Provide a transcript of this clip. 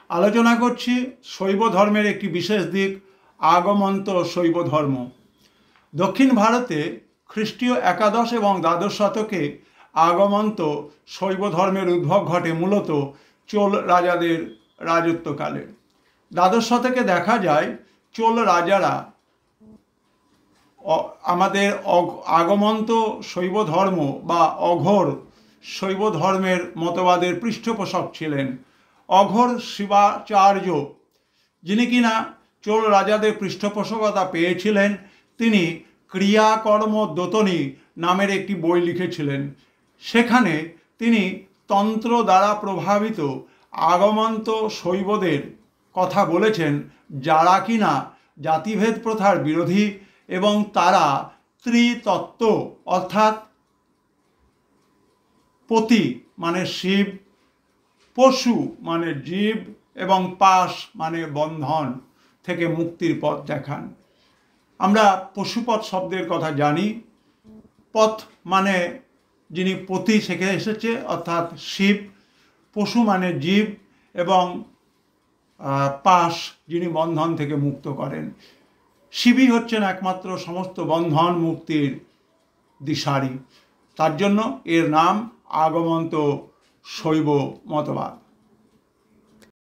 আলোচনা করছি শৈব ধর্মের একটি বিশেষ দিক, আগমন্ত শৈব ধর্ম। দক্ষিণ ভারতে খ্রিস্টীয় একাদশ এবং দ্বাদশ শতকে আগমন্ত শৈব ধর্মের উদ্ভব ঘটে মূলত চোল রাজাদের রাজত্বকালে। দ্বাদশ শতকে দেখা যায় চোল রাজারা আমাদের আগমন্ত শৈব ধর্ম বা অঘোর শৈব ধর্মের মতবাদের পৃষ্ঠপোষক ছিলেন। অঘোর শিবাচার্য, যিনি কিনা চোল রাজাদের পৃষ্ঠপোষকতা পেয়েছিলেন, তিনি ক্রিয়াকর্ম দোতনী নামের একটি বই লিখেছিলেন। সেখানে তিনি তন্ত্র দ্বারা প্রভাবিত আগমন্ত শৈবদের কথা বলেছেন, যারা কিনা জাতিভেদ প্রথার বিরোধী এবং তারা ত্রিতত্ত্ব অর্থাৎ পতি মানে শিব, পশু মানে জীব এবং পাশ মানে বন্ধন থেকে মুক্তির পথ দেখান। আমরা পশুপথ শব্দের কথা জানি। পথ মানে যিনি পতি থেকে এসেছে অর্থাৎ শিব, পশু মানে জীব এবং পাশ যিনি বন্ধন থেকে মুক্ত করেন। শিবই হচ্ছেন একমাত্র সমস্ত বন্ধন মুক্তির দিশারি। তার জন্য এর নাম আগমন্ত শৈব মতবাদ।